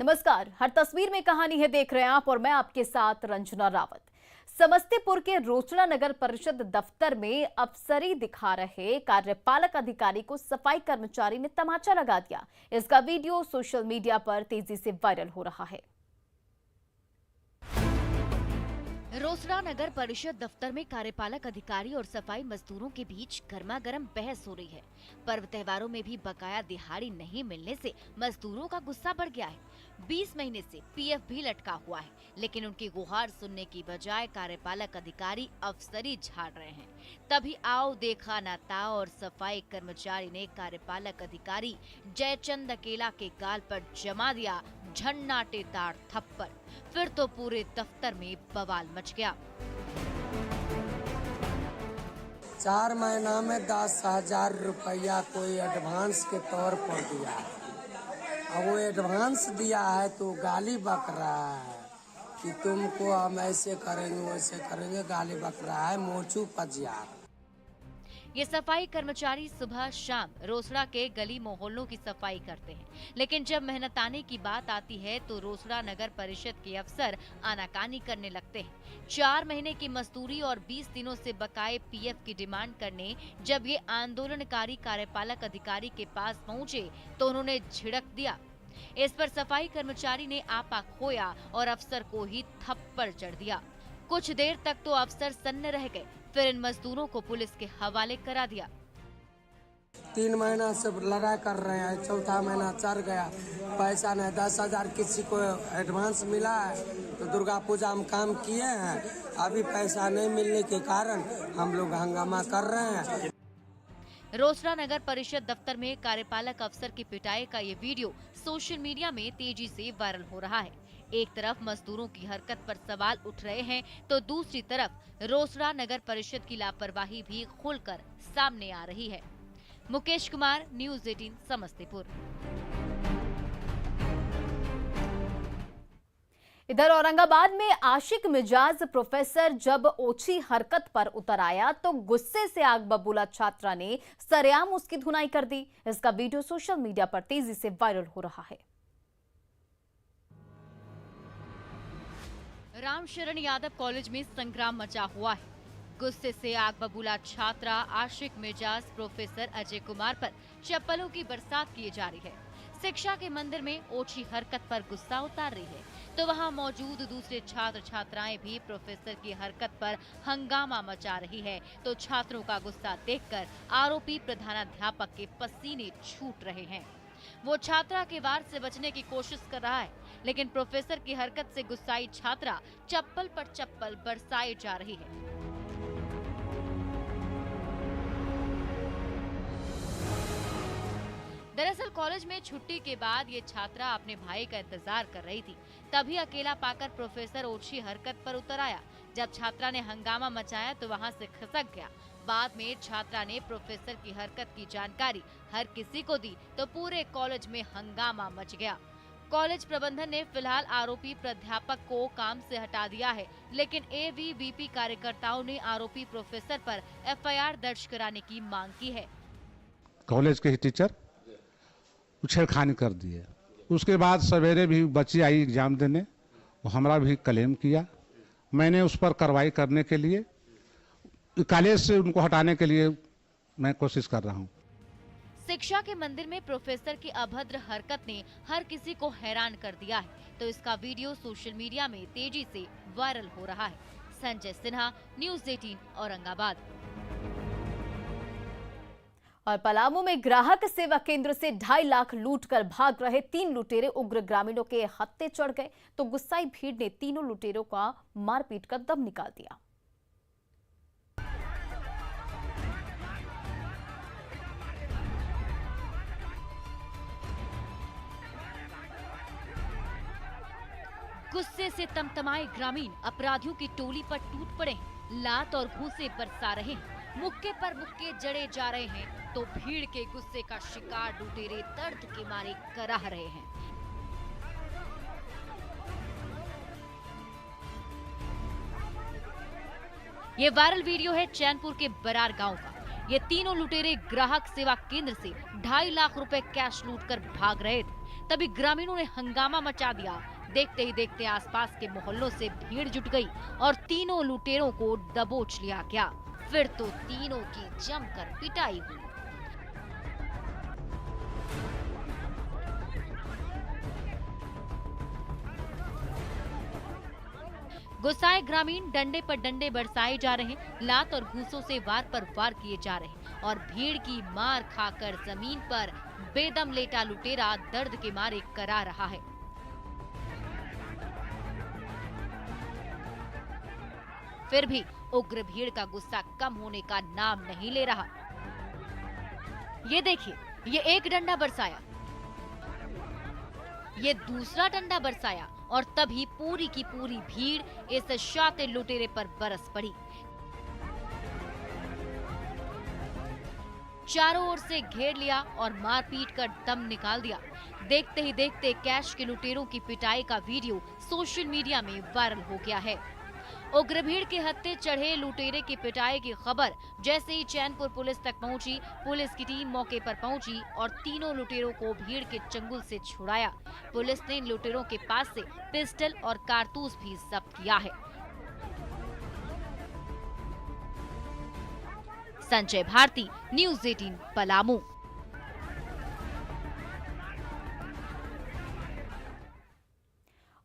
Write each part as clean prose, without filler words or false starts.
नमस्कार। हर तस्वीर में कहानी है देख रहे हैं आप और मैं आपके साथ रंजना रावत। समस्तीपुर के रोसड़ा नगर परिषद दफ्तर में अफसरी दिखा रहे कार्यपालक अधिकारी को सफाई कर्मचारी ने तमाचा लगा दिया। इसका वीडियो सोशल मीडिया पर तेजी से वायरल हो रहा है। रोसड़ा नगर परिषद दफ्तर में कार्यपालक अधिकारी और सफाई मजदूरों के बीच गर्मागर्म बहस हो रही है। पर्व त्योहारों में भी बकाया दिहाड़ी नहीं मिलने से मजदूरों का गुस्सा बढ़ गया है। 20 महीने से पीएफ भी लटका हुआ है, लेकिन उनकी गुहार सुनने की बजाय कार्यपालक अधिकारी अफसरी झाड़ रहे हैं। तभी आओ देखा ना था और सफाई कर्मचारी ने कार्यपालक अधिकारी जयचंद अकेला के गाल पर जमा दिया झन्नाटेदार थप्पड़। फिर तो पूरे दफ्तर में बवाल मच गया। 4 महीना में 10,000 रुपया कोई एडवांस के तौर पर दिया है। अब वो एडवांस दिया है तो गाली बक रहा है कि तुमको हम ऐसे करेंगे वैसे करेंगे, गाली बक रहा है मोचू पजियार। ये सफाई कर्मचारी सुबह शाम रोसड़ा के गली मोहल्लों की सफाई करते हैं, लेकिन जब मेहनताने की बात आती है तो रोसड़ा नगर परिषद के अफसर आनाकानी करने लगते हैं। 4 महीने की मजदूरी और 20 दिनों से बकाए पीएफ की डिमांड करने जब ये आंदोलनकारी कार्यपालक अधिकारी के पास पहुंचे तो उन्होंने झिड़क दिया। इस पर सफाई कर्मचारी ने आपा खोया और अफसर को ही थप्पड़ जड़ दिया। कुछ देर तक तो अफसर सन्न रह गए, फिर इन मजदूरों को पुलिस के हवाले करा दिया। 3 महीना से लड़ाई कर रहे हैं, चौथा महीना चढ़ गया, पैसा नहीं। 10,000 किसी को एडवांस मिला है तो दुर्गा पूजा में काम किए हैं, अभी पैसा नहीं मिलने के कारण हम लोग हंगामा कर रहे हैं। रोसड़ा नगर परिषद दफ्तर में कार्यपालक अफसर की पिटाई का ये वीडियो सोशल मीडिया में तेजी से वायरल हो रहा है। एक तरफ मजदूरों की हरकत पर सवाल उठ रहे हैं तो दूसरी तरफ रोसड़ा नगर परिषद की लापरवाही भी खुलकर सामने आ रही है। मुकेश कुमार, न्यूज़ 18 समस्तीपुर। इधर औरंगाबाद में आशिक मिजाज प्रोफेसर जब ओछी हरकत पर उतर आया तो गुस्से से आग बबूला छात्रा ने सरेआम उसकी धुनाई कर दी। इसका वीडियो सोशल मीडिया पर तेजी से वायरल हो रहा है। रामशरण यादव कॉलेज में संग्राम मचा हुआ है। गुस्से से आग बबूला छात्रा आशिक मिजाज प्रोफेसर अजय कुमार पर चप्पलों की बरसात की जा रही है। शिक्षा के मंदिर में ओछी हरकत पर गुस्सा उतार रही है तो वहां मौजूद दूसरे छात्र छात्राएं भी प्रोफेसर की हरकत पर हंगामा मचा रही है तो छात्रों का गुस्सा देखकर आरोपी प्रधानाध्यापक के पसीने छूट रहे हैं। वो छात्रा के वार से बचने की कोशिश कर रहा है, लेकिन प्रोफेसर की हरकत से गुस्साई छात्रा चप्पल पर चप्पल बरसाई जा रही है। दरअसल कॉलेज में छुट्टी के बाद ये छात्रा अपने भाई का इंतजार कर रही थी, तभी अकेला पाकर प्रोफेसर ओछी हरकत पर उतर आया। जब छात्रा ने हंगामा मचाया तो वहां से खिसक गया। बाद में छात्रा ने प्रोफेसर की हरकत की जानकारी हर किसी को दी तो पूरे कॉलेज में हंगामा मच गया। कॉलेज प्रबंधन ने फिलहाल आरोपी प्राध्यापक को काम से हटा दिया है, लेकिन एबीवीपी कार्यकर्ताओं ने आरोपी प्रोफेसर पर एफआईआर दर्ज कराने की मांग की है। कॉलेज के टीचर छेड़खानी कर दिए। उसके बाद सवेरे भी बच्ची आई एग्जाम देने, वो हमारा भी क्लेम किया। मैंने उस पर कार्रवाई करने के लिए कॉलेज से उनको हटाने के लिए मैं कोशिश कर रहा हूँ। शिक्षा के मंदिर में प्रोफेसर की अभद्र हरकत ने हर किसी को हैरान कर दिया है तो इसका वीडियो सोशल मीडिया में तेजी से वायरल हो रहा है। संजय सिन्हा, न्यूज़ 18 औरंगाबाद। और पलामू में ग्राहक सेवा केंद्र से 2.5 लाख लूट कर भाग रहे 3 लुटेरे उग्र ग्रामीणों के हत्थे चढ़ गए तो गुस्साई भीड़ ने तीनों लुटेरों का मारपीट कर दम निकाल दिया। गुस्से से तमतमाए ग्रामीण अपराधियों की टोली पर टूट पड़े हैं। लात और घूंसे बरसा रहे हैं, मुक्के पर मुक्के जड़े जा रहे हैं तो भीड़ के गुस्से का शिकार लुटेरे दर्द के मारे कराह रहे हैं। ये वायरल वीडियो है चैनपुर के बरार गांव का। ये तीनों लुटेरे ग्राहक सेवा केंद्र से 2.5 लाख रुपए कैश लूटकर भाग रहे थे। तभी ग्रामीणों ने हंगामा मचा दिया। देखते ही देखते आसपास के मोहल्लों से भीड़ जुट गई और तीनों लुटेरों को दबोच लिया गया। फिर तो तीनों की जमकर पिटाई हुई। गुस्साए ग्रामीण डंडे पर डंडे बरसाए जा रहे हैं, लात और घूंसों से वार पर वार किए जा रहे हैं और भीड़ की मार खाकर जमीन पर बेदम लेटा लुटेरा दर्द के मारे करा रहा है। फिर भी उग्र भीड़ का गुस्सा कम होने का नाम नहीं ले रहा। ये देखिए, ये एक डंडा बरसाया, ये दूसरा डंडा बरसाया और तभी पूरी की पूरी भीड़ इस शातिर लुटेरे पर बरस पड़ी। चारों ओर से घेर लिया और मारपीट कर दम निकाल दिया। देखते ही देखते कैश के लुटेरों की पिटाई का वीडियो सोशल मीडिया में वायरल हो गया है। उग्र भीड़ के हत्थे चढ़े लुटेरे की पिटाई की खबर जैसे ही चैनपुर पुलिस तक पहुंची, पुलिस की टीम मौके पर पहुंची और तीनों लुटेरों को भीड़ के चंगुल से छुड़ाया। पुलिस ने लुटेरों के पास से पिस्टल और कारतूस भी जब्त किया है। संजय भारती, न्यूज़ 18 पलामू।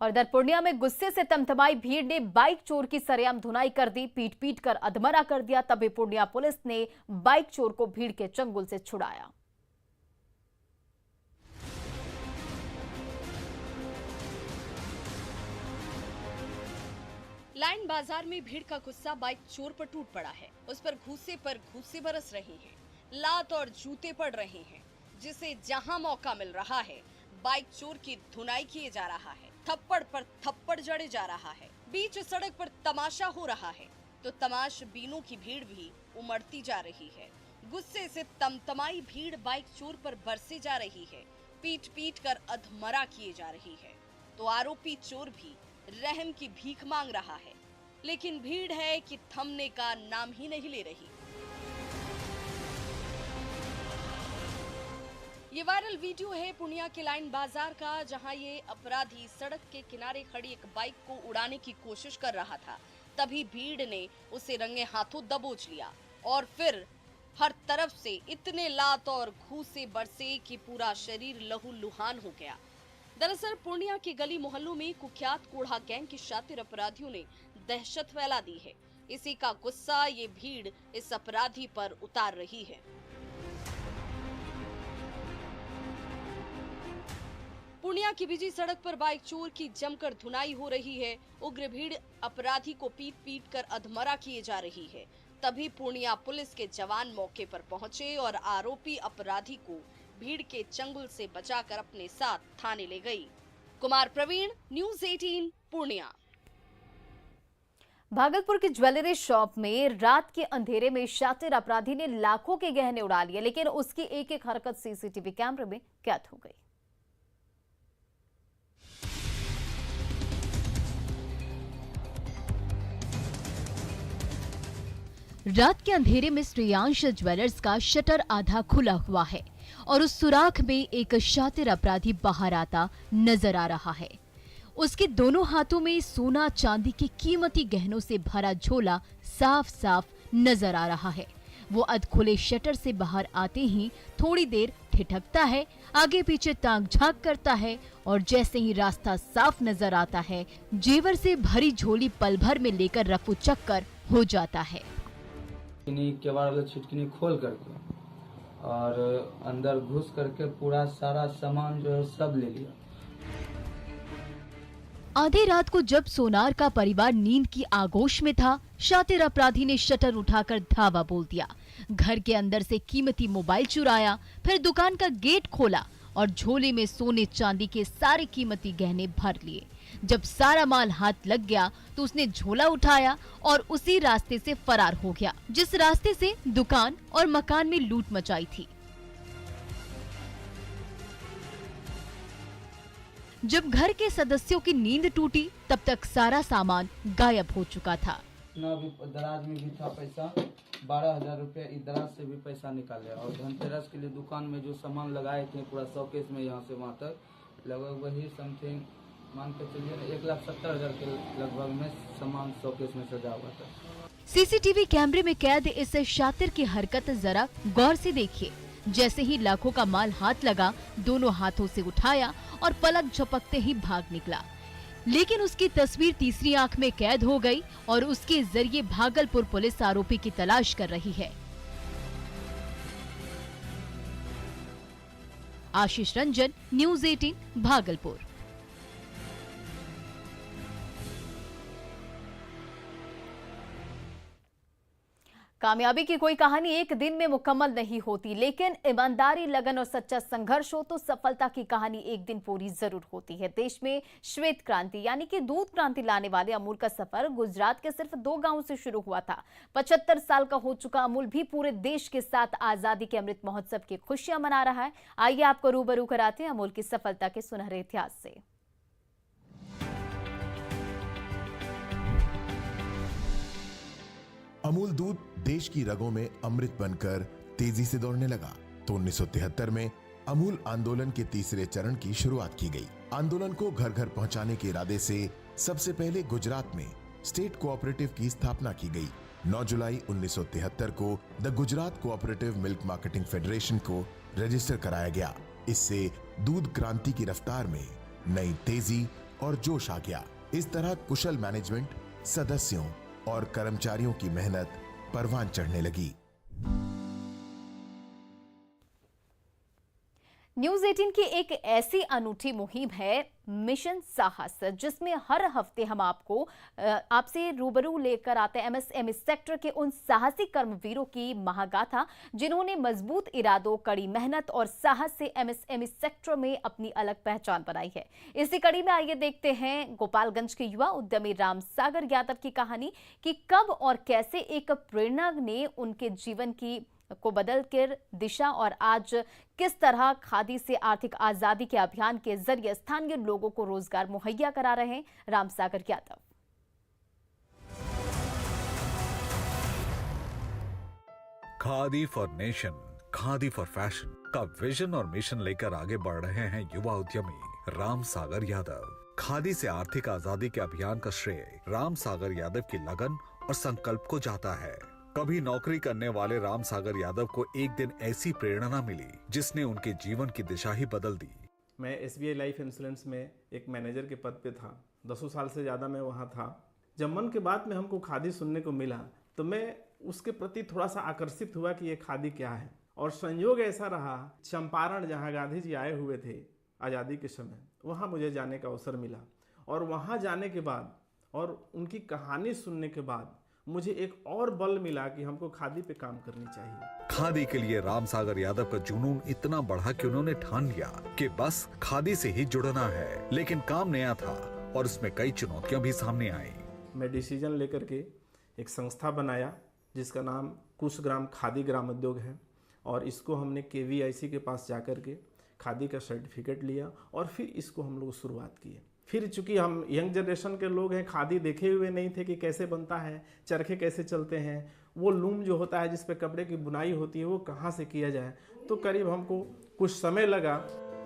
और इधर पूर्णिया में गुस्से से तमतमाई भीड़ ने बाइक चोर की सरेआम धुनाई कर दी, पीट पीट कर अधमरा कर दिया। तभी पूर्णिया पुलिस ने बाइक चोर को भीड़ के चंगुल से छुड़ाया। लाइन बाजार में भीड़ का गुस्सा बाइक चोर पर टूट पड़ा है। उस पर घूसे बरस रही हैं, लात और जूते पड़ रहे हैं, जिसे जहां मौका मिल रहा है बाइक चोर की धुनाई किए जा रहा है। थप्पड़ पर थप्पड़ जड़े जा रहा है। बीच सड़क पर तमाशा हो रहा है तो तमाशबीनों की भीड़ भी उमड़ती जा रही है। गुस्से से तमतमाई भीड़ बाइक चोर पर बरसे जा रही है, पीट पीट कर अधमरा किए जा रही है। तो आरोपी चोर भी रहम की भीख मांग रहा है, लेकिन भीड़ है कि थमने का नाम ही नहीं ले रही। ये वायरल वीडियो है पूर्णिया के लाइन बाजार का, जहां ये अपराधी सड़क के किनारे खड़ी एक बाइक को उड़ाने की कोशिश कर रहा था। तभी भीड़ ने उसे रंगे हाथों दबोच लिया और फिर हर तरफ से इतने लात और घूंसे बरसे कि पूरा शरीर लहूलुहान हो गया। दरअसल पूर्णिया के गली मोहल्लों में कुख्यात कोढ़ा गैंग के शातिर अपराधियों ने दहशत फैला दी है। इसी का गुस्सा ये भीड़ इस अपराधी पर उतार रही है। पूर्णिया की बिजी सड़क पर बाइक चोर की जमकर धुनाई हो रही है। उग्र भीड़ अपराधी को पीट पीट कर अधमरा किए जा रही है। तभी पूर्णिया पुलिस के जवान मौके पर पहुंचे और आरोपी अपराधी को भीड़ के चंगुल से बचाकर अपने साथ थाने ले गई। कुमार प्रवीण, न्यूज़ 18 पूर्णिया। भागलपुर की ज्वेलरी शॉप में रात के अंधेरे में शातिर अपराधी ने लाखों के गहने उड़ा लिए, लेकिन उसकी एक एक हरकत सीसीटीवी कैमरे में कैद हो गई। रात के अंधेरे में श्रेयांश ज्वेलर्स का शटर आधा खुला हुआ है और उस सुराख में एक शातिर अपराधी बाहर आता नजर आ रहा है। उसके दोनों हाथों में सोना चांदी के कीमती गहनों से भरा झोला साफ साफ नजर आ रहा है। वो अधखुले शटर से बाहर आते ही थोड़ी देर ठिठकता है, आगे पीछे ताक झांक करता है और जैसे ही रास्ता साफ नजर आता है, जेवर से भरी झोली पल भर में लेकर रफू चक्कर हो जाता है। केवाड़ वाला छिटकिनी खोल करके और अंदर घुस करके पूरा सारा सामान जो है सब ले लिया। आधी रात को जब सोनार का परिवार नींद की आगोश में था, शातिर अपराधी ने शटर उठाकर धावा बोल दिया। घर के अंदर से कीमती मोबाइल चुराया, फिर दुकान का गेट खोला और झोले में सोने चांदी के सारे कीमती गहने भर लिए। जब सारा माल हाथ लग गया तो उसने झोला उठाया और उसी रास्ते से फरार हो गया, जिस रास्ते से दुकान और मकान में लूट मचाई थी। जब घर के सदस्यों की नींद टूटी, तब तक सारा सामान गायब हो चुका था। भी दराज में भी था पैसा, 12,000 रुपया दराज से भी पैसा निकाले और धनतेरस के लिए दुकान में जो सामान लगाए थे पूरा शौकेस में यहाँ से वहाँ तक लगभग वही समथिंग मान के चलिए 1,70,000 के लगभग में सामान शोकेस में सजा हुआ था। सीसीटीवी कैमरे में कैद इस शातिर की हरकत जरा गौर से देखिए। जैसे ही लाखों का माल हाथ लगा, दोनों हाथों से उठाया और पलक झपकते ही भाग निकला। लेकिन उसकी तस्वीर तीसरी आंख में कैद हो गई और उसके जरिए भागलपुर पुलिस आरोपी की तलाश कर रही है। आशीष रंजन, न्यूज़ 18, भागलपुर। कामयाबी की कोई कहानी एक दिन में मुकम्मल नहीं होती, लेकिन ईमानदारी, लगन और सच्चा संघर्ष हो तो सफलता की कहानी एक दिन पूरी जरूर होती है। देश में श्वेत क्रांति यानी कि दूध क्रांति लाने वाले अमूल का सफर गुजरात के सिर्फ 2 गांवों से शुरू हुआ था। 75 साल का हो चुका अमूल भी पूरे देश के साथ आजादी के अमृत महोत्सव की खुशियां मना रहा है। आइए आपको रूबरू कराते हैं अमूल की सफलता के सुनहरे इतिहास से। अमूल दूध देश की रगों में अमृत बनकर तेजी से दौड़ने लगा तो 1973 में अमूल आंदोलन के तीसरे चरण की शुरुआत की गई। आंदोलन को घर घर पहुंचाने के इरादे से सबसे पहले गुजरात में स्टेट कोऑपरेटिव की स्थापना की गई। 9 जुलाई 1973 को the Gujarat cooperative milk marketing federation को रजिस्टर कराया गया। इससे दूध क्रांति की रफ्तार में नई तेजी और जोश आ गया। इस तरह कुशल मैनेजमेंट, सदस्यों और कर्मचारियों की मेहनत परवान चढ़ने लगी। न्यूज़ 18 की एक ऐसी अनूठी मुहिम है मिशन साहस, जिसमें हर हफ्ते हम आपसे रूबरू लेकर आते हैं एमएसएमई सेक्टर के उन साहसी कर्मवीरों की महागाथा जिन्होंने मजबूत इरादों, कड़ी मेहनत और साहस से एमएसएमई सेक्टर में अपनी अलग पहचान बनाई है। इसी कड़ी में आइए देखते हैं गोपालगंज के युवा उद्यमी राम सागर यादव की कहानी कि कब और कैसे एक प्रेरणा ने उनके जीवन को बदलकर दिशा और आज किस तरह खादी से आर्थिक आजादी के अभियान के जरिए स्थानीय लोगों को रोजगार मुहैया करा रहे हैं Ram Sagar Yadav. Khadi for nation, khadi for fashion का विजन और मिशन लेकर आगे बढ़ रहे हैं युवा उद्यमी राम सागर यादव। खादी से आर्थिक आजादी के अभियान का श्रेय राम सागर यादव की लगन और संकल्प को जाता है। कभी नौकरी करने वाले राम सागर यादव को एक दिन ऐसी प्रेरणा मिली जिसने उनके जीवन की दिशा ही बदल दी। मैं SBI लाइफ इंश्योरेंस में एक मैनेजर के पद पे था। 10 साल से ज़्यादा मैं वहाँ था। जब मन के बाद में हमको खादी सुनने को मिला तो मैं उसके प्रति थोड़ा सा आकर्षित हुआ कि ये खादी क्या है। और संयोग ऐसा रहा, चंपारण जहाँ गांधी जी आए हुए थे आज़ादी के समय, वहाँ मुझे जाने का अवसर मिला। और वहाँ जाने के बाद और उनकी कहानी सुनने के बाद मुझे एक और बल मिला कि हमको खादी पे काम करनी चाहिए। खादी के लिए राम सागर यादव का जुनून इतना बढ़ा कि उन्होंने ठान लिया कि बस खादी से ही जुड़ना है। लेकिन काम नया था और उसमें कई चुनौतियां भी सामने आई। मैं डिसीजन लेकर के एक संस्था बनाया जिसका नाम कुश ग्राम खादी ग्राम उद्योग है और इसको हमने KVIC के पास जाकर के खादी का सर्टिफिकेट लिया और फिर इसको हम लोग शुरुआत किए। फिर चूंकि हम यंग जनरेशन के लोग हैं, खादी देखे हुए नहीं थे कि कैसे बनता है, चरखे कैसे चलते हैं, वो लूम जो होता है जिस पे कपड़े की बुनाई होती है वो कहाँ से किया जाए, तो करीब हमको कुछ समय लगा।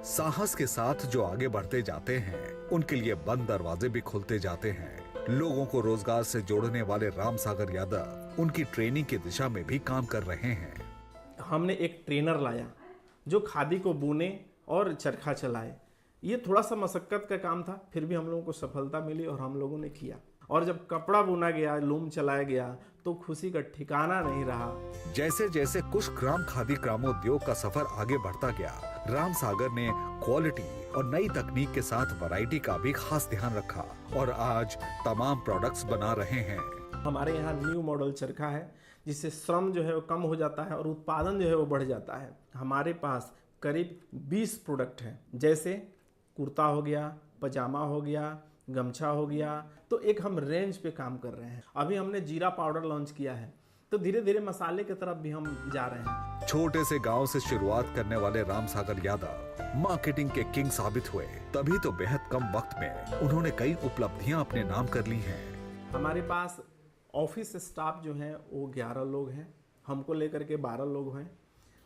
साहस के साथ जो आगे बढ़ते जाते हैं उनके लिए बंद दरवाजे भी खुलते जाते हैं। लोगों को रोजगार से जोड़ने वाले राम सागर यादव उनकी ट्रेनिंग की दिशा में भी काम कर रहे हैं। हमने एक ट्रेनर लाया जो खादी को बुने और चरखा चलाए। ये थोड़ा सा मशक्कत का काम था, फिर भी हम लोगों को सफलता मिली और हम लोगों ने किया। और जब कपड़ा बुना गया, लूम चलाया गया तो खुशी का ठिकाना नहीं रहा। जैसे जैसे कुश ग्राम खादी ग्रामोद्योग का सफर आगे बढ़ता गया, राम सागर ने क्वालिटी और नई तकनीक के साथ वैरायटी का भी खास ध्यान रखा और आज तमाम प्रोडक्ट्स बना रहे हैं। हमारे यहाँ न्यू मॉडल चरखा है जिससे श्रम जो है वो कम हो जाता है और उत्पादन जो है वो बढ़ जाता है। हमारे पास करीब 20 प्रोडक्ट हैं, जैसे कुर्ता हो गया, पजामा हो गया, गमछा हो गया। तो एक हम रेंज पे काम कर रहे हैं। अभी हमने जीरा पाउडर लॉन्च किया है, तो धीरे धीरे मसाले की तरफ भी हम जा रहे हैं। छोटे से गांव से शुरुआत करने वाले राम सागर यादव मार्केटिंग के किंग साबित हुए। तभी तो बेहद कम वक्त में उन्होंने कई उपलब्धियां अपने नाम कर ली हैं। हमारे पास ऑफिस स्टाफ जो है वो 11 लोग हैं, हमको लेकर के 12 लोग हैं।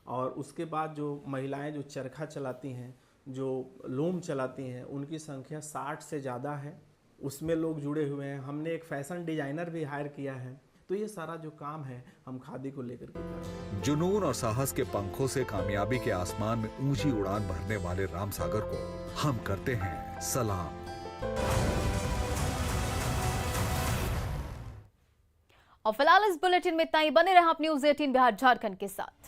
और उसके बाद जो महिलाएं जो चरखा चलाती हैं जो लूम चलाती हैं उनकी संख्या 60 से ज़्यादा है, उसमें लोग जुड़े हुए हैं। हमने एक फैशन डिजाइनर भी हायर किया है। तो ये सारा जो काम है हम खादी को लेकर के कर रहे हैं। जुनून और साहस के पंखों से कामयाबी के आसमान में ऊंची उड़ान भरने वाले राम सागर को हम करते हैं सलाम। और फिलहाल इस बुलेटिन में इतना ही। बने रहा आप न्यूज़ 18 बिहार झारखंड के साथ।